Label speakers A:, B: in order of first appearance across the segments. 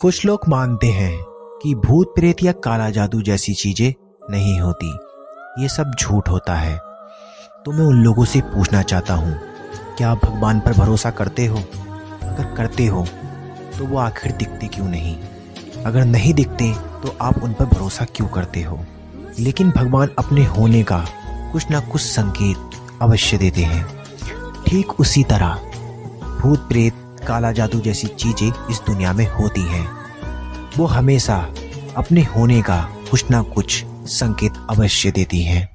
A: कुछ लोग मानते हैं कि भूत प्रेत या काला जादू जैसी चीजें नहीं होती, ये सब झूठ होता है। तो मैं उन लोगों से पूछना चाहता हूँ, क्या आप भगवान पर भरोसा करते हो? अगर करते हो तो वो आखिर दिखते क्यों नहीं? अगर नहीं दिखते तो आप उन पर भरोसा क्यों करते हो? लेकिन भगवान अपने होने का कुछ ना कुछ संकेत अवश्य देते हैं। ठीक उसी तरह भूत प्रेत काला जादू जैसी चीजें इस दुनिया में होती हैं। वो हमेशा अपने होने का कुछ ना कुछ संकेत अवश्य देती हैं।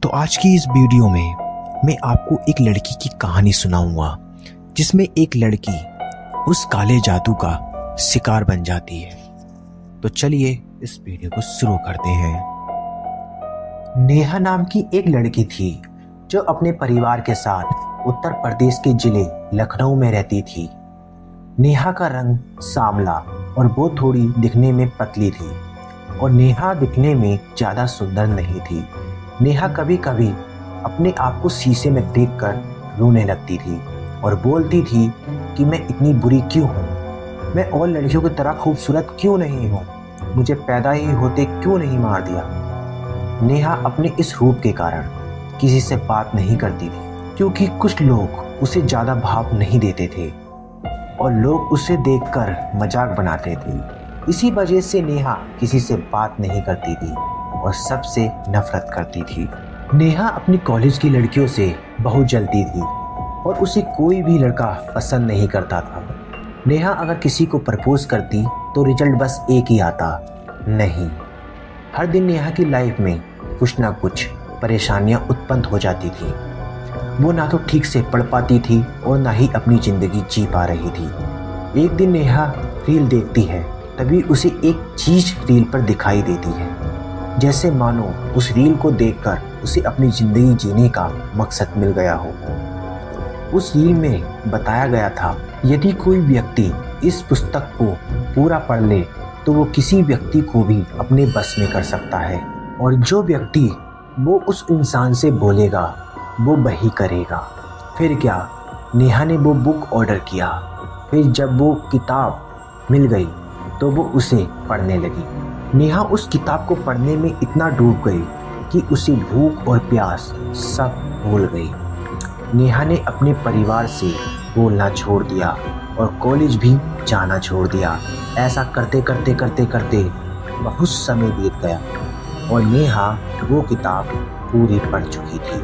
A: तो आज की इस वीडियो में मैं आपको एक लड़की की कहानी सुनाऊंगा, जिसमें एक लड़की उस काले जादू का शिकार बन जाती है। तो चलिए इस वीडियो को शुरू करते हैं। नेहा नाम की एक लड़की थी जो अपने परिवार के साथ उत्तर प्रदेश के जिले लखनऊ में रहती थी। नेहा का रंग सांवला और वो थोड़ी दिखने में पतली थी, और नेहा दिखने में ज़्यादा सुंदर नहीं थी। नेहा कभी कभी अपने आप को शीशे में देखकर रोने लगती थी और बोलती थी कि मैं इतनी बुरी क्यों हूँ, मैं और लड़कियों की तरह खूबसूरत क्यों नहीं हूँ, मुझे पैदा ही होते क्यों नहीं मार दिया। नेहा अपने इस रूप के कारण किसी से बात नहीं करती थी, क्योंकि कुछ लोग उसे ज़्यादा भाव नहीं देते थे और लोग उसे देखकर मजाक बनाते थे। इसी वजह से नेहा किसी से बात नहीं करती थी और सबसे नफरत करती थी। नेहा अपनी कॉलेज की लड़कियों से बहुत जलती थी और उसे कोई भी लड़का पसंद नहीं करता था। नेहा अगर किसी को प्रपोज करती तो रिजल्ट बस एक ही आता, नहीं। हर दिन नेहा की लाइफ में कुछ ना कुछ परेशानियां उत्पन्न हो जाती थी। वो ना तो ठीक से पढ़ पाती थी और ना ही अपनी ज़िंदगी जी पा रही थी। एक दिन नेहा रील देखती है, तभी उसे एक चीज़ रील पर दिखाई देती है, जैसे मानो उस रील को देखकर उसे अपनी ज़िंदगी जीने का मकसद मिल गया हो। उस रील में बताया गया था, यदि कोई व्यक्ति इस पुस्तक को पूरा पढ़ ले तो वो किसी व्यक्ति को भी अपने बस में कर सकता है, और जो व्यक्ति वो उस इंसान से बोलेगा वो वही करेगा। फिर क्या, नेहा ने वो बुक ऑर्डर किया। फिर जब वो किताब मिल गई तो वो उसे पढ़ने लगी। नेहा उस किताब को पढ़ने में इतना डूब गई कि उसे भूख और प्यास सब भूल गई। नेहा ने अपने परिवार से बोलना छोड़ दिया और कॉलेज भी जाना छोड़ दिया। ऐसा करते करते करते करते बहुत समय बीत गया और नेहा वो किताब पूरी पढ़ चुकी थी,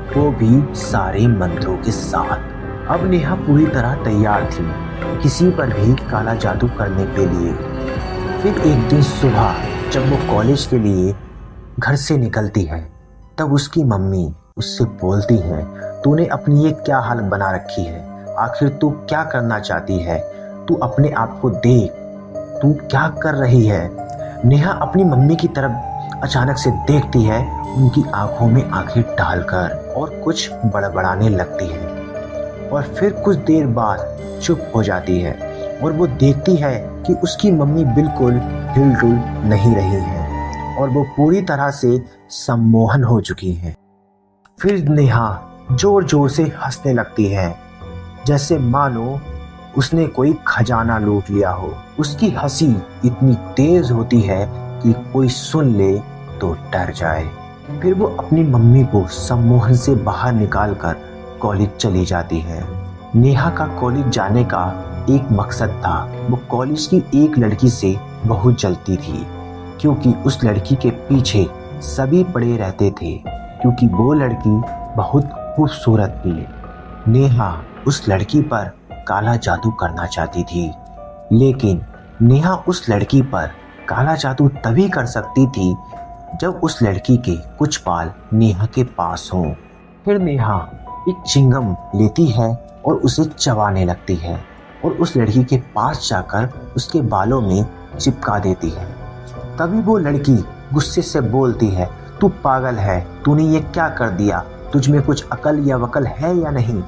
A: वो भी सारे मंत्रों के साथ। अब नेहा पूरी तरह तैयार थी किसी पर भी काला जादू करने के लिए। फिर एक दिन सुबह जब वो कॉलेज के लिए घर से निकलती है, तब उसकी मम्मी उससे बोलती है, तूने अपनी ये क्या हालत बना रखी है, आखिर तू क्या करना चाहती है, तू अपने आप को देख, तू क्या कर रही है। नेहा अपनी मम्मी की तरफ अचानक से देखती है, उनकी आंखों में आंखें डालकर, और कुछ बड़बड़ाने लगती है और फिर कुछ देर बाद चुप हो जाती है और वो देखती है कि उसकी मम्मी बिल्कुल हिल-डुल नहीं रही है और वो पूरी तरह से सम्मोहन हो चुकी है। फिर नेहा जोर जोर से हंसने लगती है, जैसे मानो उसने कोई खजाना लूट लिया हो। उसकी हंसी इतनी तेज होती है कि कोई सुन ले तो डर जाए। फिर वो अपनी मम्मी को सम्मोहन से बाहर निकालकर कॉलेज चली जाती है। नेहा का कॉलेज जाने का एक मकसद था। वो कॉलेज की एक लड़की से बहुत जलती थी, क्योंकि उस लड़की के पीछे सभी पड़े रहते थे, क्योंकि वो लड़की बहुत खूबसूरत थी। नेहा उस लड़की पर काला जादू करना चाहती थी, लेकिन नेहा उस लड़की पर काला जादू तभी कर सकती थी जब उस लड़की के कुछ बाल नेहा के पास हों। फिर नेहा एक चिंगम लेती है और उसे चबाने लगती है और उस लड़की के पास जाकर उसके बालों में चिपका देती है। तभी वो लड़की गुस्से से बोलती है, तू पागल है, तूने ये क्या कर दिया, तुझ में कुछ अकल या वकल है या नहीं,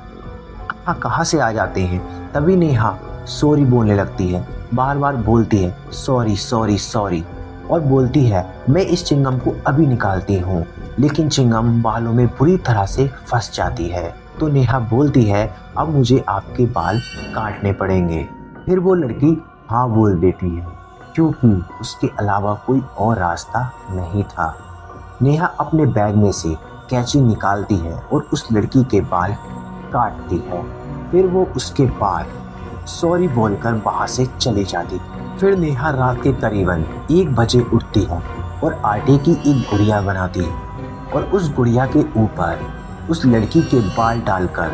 A: कहाँ से आ जाते हैं। तभी नेहा सॉरी बोलने लगती है, बार बार बोलती है सॉरी सॉरी सॉरी, और बोलती है मैं इस चिंगम को अभी निकालती हूँ, लेकिन चिंगम बालों में बुरी तरह से फंस जाती है। तो नेहा बोलती है, अब मुझे आपके बाल काटने पड़ेंगे। फिर वो लड़की हाँ बोल देती है क्योंकि उसके अलावा कोई और रास्ता नहीं था। नेहा अपने बैग में से कैंची निकालती है और उस लड़की के बाल काटती है। फिर वो उसके बाद सॉरी बोलकर वहाँ से चली जाती। फिर नेहा रात के करीबन 1 बजे उठती है और आटे की एक गुड़िया बनाती है और उस गुड़िया के ऊपर उस लड़की के बाल डालकर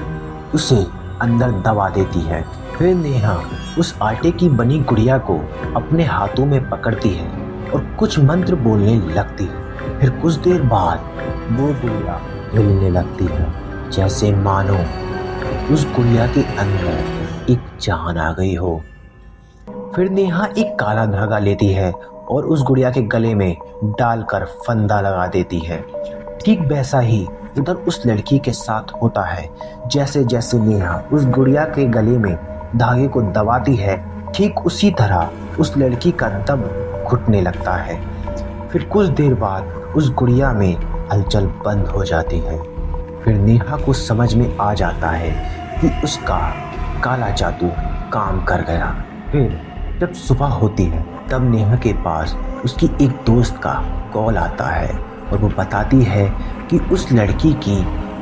A: उसे अंदर दबा देती है। फिर नेहा उस आटे की बनी गुड़िया को अपने हाथों में पकड़ती है और कुछ मंत्र बोलने लगती है। फिर कुछ देर बाद वो गुड़िया हिलने लगती है, जैसे मानो उस गुड़िया के अंदर एक जान आ गई हो। फिर नेहा एक काला धागा लेती है और उस गुड़िया के गले में डालकर फंदा लगा देती है। ठीक वैसा ही उधर उस लड़की के साथ होता है। जैसे जैसे नेहा उस गुड़िया के गले में धागे को दबाती है, ठीक उसी तरह उस लड़की का दम घुटने लगता है। फिर कुछ देर बाद उस गुड़िया में हलचल बंद हो जाती है। फिर नेहा को समझ में आ जाता है कि उसका काला जादू काम कर गया। फिर जब सुबह होती है तब नेहा के पास उसकी एक दोस्त का कॉल आता है और वो बताती है कि उस लड़की की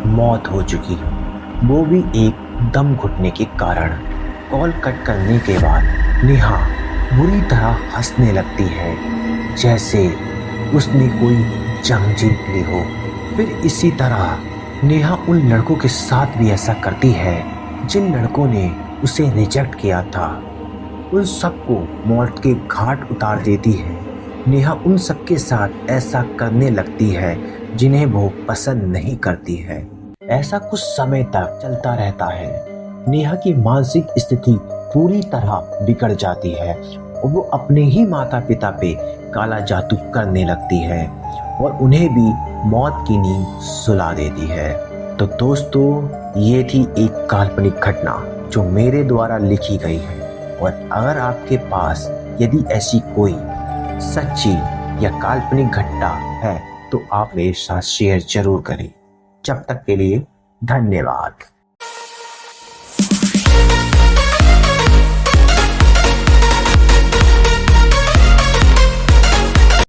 A: मौत हो चुकी है, वो भी एक दम घुटने के कारण। कॉल कट करने के बाद नेहा बुरी तरह हंसने लगती है, जैसे उसने कोई जंग जीत ली हो। फिर इसी तरह नेहा उन लड़कों के साथ भी ऐसा करती है जिन लड़कों ने उसे रिजेक्ट किया था। उन सबको मौत के घाट उतार देती है। नेहा उन सबके साथ ऐसा करने लगती है जिन्हें वो पसंद नहीं करती है। ऐसा कुछ समय तक चलता रहता है। नेहा की मानसिक स्थिति पूरी तरह बिगड़ जाती है और वो अपने ही माता पिता पे काला जादू करने लगती है और उन्हें भी मौत की नींद सुला देती है। तो दोस्तों, ये थी एक काल्पनिक घटना जो मेरे द्वारा लिखी गई है। और अगर आपके पास यदि ऐसी कोई सच्ची या काल्पनिक घटना है तो आप मेरे साथ शेयर जरूर करें। जब तक के लिए धन्यवाद।